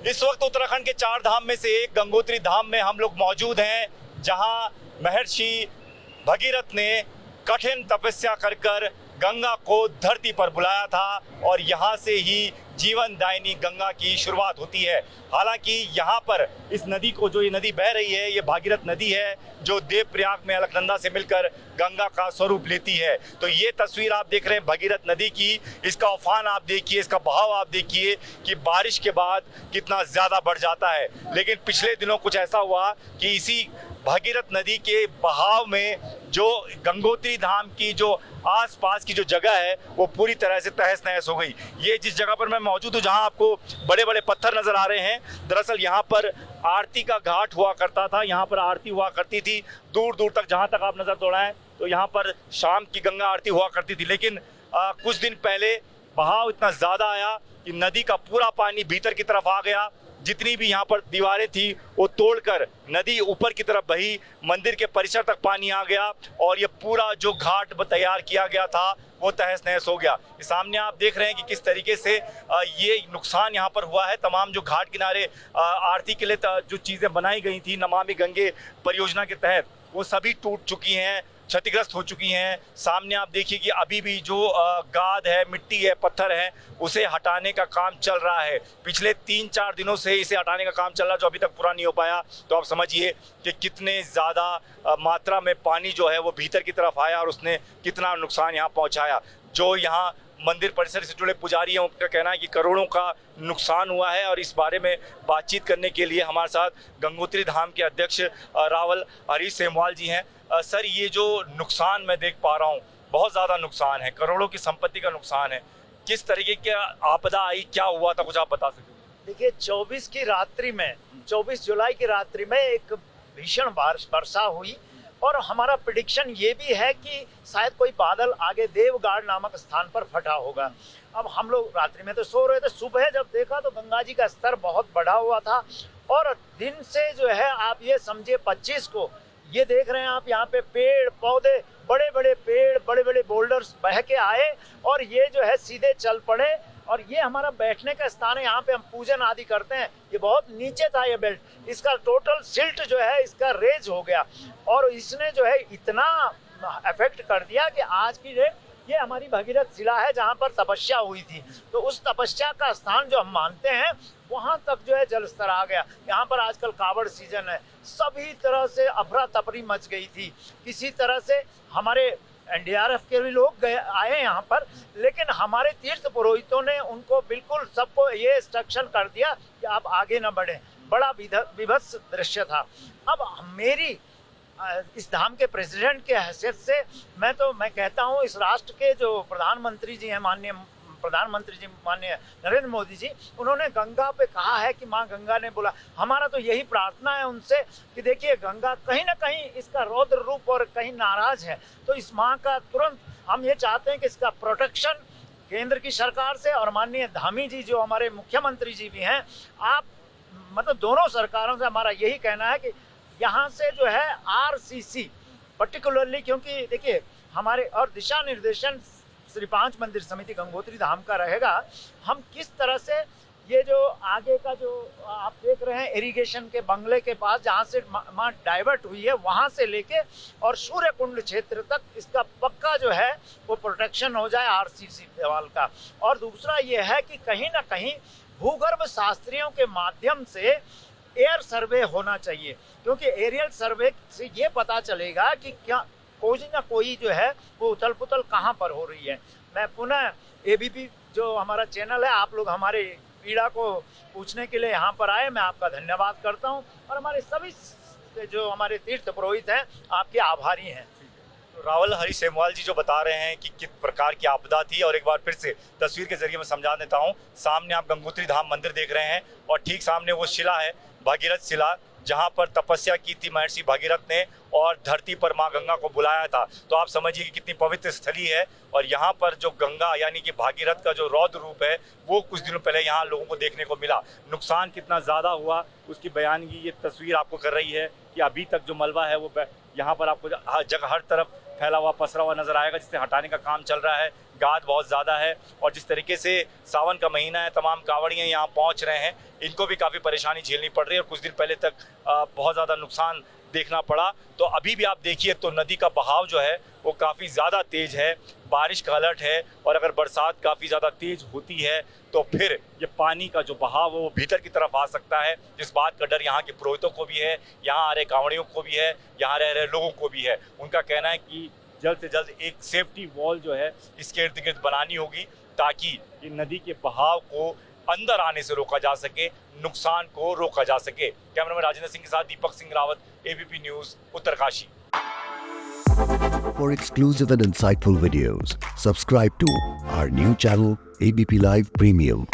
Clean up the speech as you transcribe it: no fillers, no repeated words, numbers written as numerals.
इस वक्त उत्तराखंड के 4 धाम में से एक गंगोत्री धाम में हम लोग मौजूद हैं, जहां महर्षि भगीरथ ने कठिन तपस्या कर गंगा को धरती पर बुलाया था और यहाँ से ही जीवनदायिनी गंगा की शुरुआत होती है। हालांकि यहाँ पर इस नदी को, जो ये नदी बह रही है, ये भागीरथ नदी है जो देवप्रयाग में अलकनंदा से मिलकर गंगा का स्वरूप लेती है। तो ये तस्वीर आप देख रहे हैं भगीरथ नदी की, इसका उफान आप देखिए, इसका बहाव आप देखिए कि बारिश के बाद कितना ज़्यादा बढ़ जाता है। लेकिन पिछले दिनों कुछ ऐसा हुआ कि इसी भागीरथ नदी के बहाव में जो गंगोत्री धाम की जो आसपास की जो जगह है वो पूरी तरह से तहस नहस हो गई। ये जिस जगह पर मैं मौजूद हूँ, जहाँ आपको बड़े बड़े पत्थर नजर आ रहे हैं, दरअसल यहाँ पर आरती का घाट हुआ करता था। यहाँ पर आरती हुआ करती थी दूर दूर तक, जहाँ तक आप नजर दौड़ाएं तो यहाँ पर शाम की गंगा आरती हुआ करती थी। लेकिन कुछ दिन पहले बहाव इतना ज़्यादा आया कि नदी का पूरा पानी भीतर की तरफ आ गया। जितनी भी यहाँ पर दीवारें थी वो तोड़कर नदी ऊपर की तरफ बही, मंदिर के परिसर तक पानी आ गया और ये पूरा जो घाट तैयार किया गया था वो तहस नहस हो गया। सामने आप देख रहे हैं कि किस तरीके से ये नुकसान यहाँ पर हुआ है। तमाम जो घाट किनारे आरती के लिए जो चीज़ें बनाई गई थी नमामि गंगे परियोजना के तहत, वो सभी टूट चुकी हैं, क्षतिग्रस्त हो चुकी हैं। सामने आप देखिए कि अभी भी जो गाद है, मिट्टी है, पत्थर है, उसे हटाने का काम चल रहा है। पिछले 3-4 दिनों से इसे हटाने का काम चल रहा है, जो अभी तक पूरा नहीं हो पाया। तो आप समझिए कि कितने ज़्यादा मात्रा में पानी जो है वो भीतर की तरफ आया और उसने कितना नुकसान यहाँ पहुँचाया। जो यहाँ मंदिर परिसर से जुड़े पुजारी हैं, उनका कहना है कि करोड़ों का नुकसान हुआ है। और इस बारे में बातचीत करने के लिए हमारे साथ गंगोत्री धाम के अध्यक्ष रावल हरीश सेमवाल जी हैं। सर, ये जो नुकसान मैं देख पा रहा हूँ, बहुत ज़्यादा नुकसान है, करोड़ों की संपत्ति का नुकसान है। किस तरीके की आपदा आई, क्या हुआ था, कुछ आप बता सकते हैं? देखिए, 24 जुलाई की रात्रि में एक भीषण वर्षा हुई और हमारा प्रेडिक्शन ये भी है कि शायद कोई बादल आगे देवगाड़ नामक स्थान पर फटा होगा। अब हम लोग रात्रि में तो सो रहे थे, सुबह जब देखा तो गंगा जी का स्तर बहुत बढ़ा हुआ था और दिन से जो है आप ये समझिए 25 को ये देख रहे हैं आप, यहाँ पे पेड़ पौधे, बड़े बड़े पेड़, बड़े बड़े बोल्डर्स बह के आए और ये जो है सीधे चल पड़े। और ये हमारा बैठने का स्थान है, यहाँ पे हम पूजन आदि करते हैं। ये बहुत नीचे था ये बेल्ट, इसका टोटल सिल्ट जो है इसका रेज हो गया और इसने जो है इतना अफेक्ट कर दिया कि आज की डेट ये हमारी भगीरथ शिला है जहाँ पर तपस्या हुई थी। तो उस तपस्या का स्थान जो हम मानते हैं वहाँ तक जो है जल स्तर आ गया। यहाँ पर आजकल कावड़ सीजन है, सभी तरह से अफरा तफरी मच गई थी। किसी तरह से हमारे NDRF के भी लोग आए यहाँ पर, लेकिन हमारे तीर्थ पुरोहितों ने उनको बिल्कुल सबको ये इंस्ट्रक्शन कर दिया कि आप आगे न बढ़ें। बड़ा विभत्स दृश्य था। अब मेरी इस धाम के प्रेसिडेंट के हैसियत से मैं कहता हूँ, इस राष्ट्र के जो प्रधानमंत्री जी हैं, माननीय प्रधानमंत्री जी माननीय नरेंद्र मोदी जी, उन्होंने गंगा पे कहा है कि माँ गंगा ने बोला। हमारा तो यही प्रार्थना है उनसे कि देखिए गंगा कहीं ना कहीं इसका रौद्र रूप और कहीं नाराज है, तो इस माँ का तुरंत हम ये चाहते हैं कि इसका प्रोटेक्शन केंद्र की सरकार से और माननीय धामी जी जो हमारे मुख्यमंत्री जी भी हैं, आप मतलब दोनों सरकारों से हमारा यही कहना है कि यहाँ से जो है RCC पर्टिकुलरली, क्योंकि देखिए हमारे और दिशा निर्देशन श्री 5 मंदिर समिति गंगोत्री धाम का रहेगा। हम किस तरह से ये जो आगे का जो आप देख रहे हैं इरिगेशन के बंगले के पास जहाँ से माँ डाइवर्ट हुई है, वहाँ से लेके और सूर्य कुंड क्षेत्र तक इसका पक्का जो है वो प्रोटेक्शन हो जाए RCC देवाल का। और दूसरा ये है कि कहीं ना कहीं भूगर्भ शास्त्रियों के माध्यम से एयर सर्वे होना चाहिए, क्योंकि एरियल सर्वे से ये पता चलेगा कि क्या कोई ना कोई जो है वो उथल पुथल कहाँ पर हो रही है। मैं पुनः ABP जो हमारा चैनल है, आप लोग हमारे पीड़ा को पूछने के लिए यहाँ पर आए, मैं आपका धन्यवाद करता हूँ और हमारे सभी जो हमारे तीर्थ पुरोहित हैं आपके आभारी हैं। तो रावल हरीश सेमवाल जी जो बता रहे हैं कि किस प्रकार की आपदा थी, और एक बार फिर से तस्वीर के जरिए मैं समझा देता हूँ। सामने आप गंगोत्री धाम मंदिर देख रहे हैं और ठीक सामने वो शिला है, भागीरथ शिला, जहाँ पर तपस्या की थी महर्षि भगीरथ ने और धरती पर माँ गंगा को बुलाया था। तो आप समझिए कि कितनी पवित्र स्थली है। और यहाँ पर जो गंगा यानी कि भागीरथ का जो रौद्र रूप है वो कुछ दिनों पहले यहाँ लोगों को देखने को मिला। नुकसान कितना ज़्यादा हुआ उसकी बयानगी ये तस्वीर आपको कर रही है कि अभी तक जो मलबा है वो यहाँ पर आपको जगह हर तरफ फैला हुआ पसरा हुआ नजर आएगा, जिससे हटाने का काम चल रहा है। गाद बहुत ज़्यादा है और जिस तरीके से सावन का महीना है, तमाम कांवड़ियाँ यहाँ पहुँच रहे हैं, इनको भी काफ़ी परेशानी झेलनी पड़ रही है और कुछ दिन पहले तक बहुत ज़्यादा नुकसान देखना पड़ा। तो अभी भी आप देखिए तो नदी का बहाव जो है वो काफ़ी ज़्यादा तेज़ है, बारिश का अलर्ट है और अगर बरसात काफ़ी ज़्यादा तेज़ होती है तो फिर ये पानी का जो बहाव है वो भीतर की तरफ आ सकता है, जिस बात का डर यहाँ के पुरोहितों को भी है, यहाँ आ रहे कांवड़ियों को भी है, यहाँ रह रहे लोगों को भी है। उनका कहना है कि जल्द से जल्द एक सेफ्टी वॉल जो है इसके इर्द गिर्द बनानी होगी ताकि ये नदी के बहाव को अंदर आने से रोका जा सके, नुकसान को रोका जा सके। कैमरामैन राजेंद्र सिंह के साथ Deepak Singh Rawat, ABP News, Uttarkashi. For exclusive and insightful videos, subscribe to our new channel ABP Live Premium.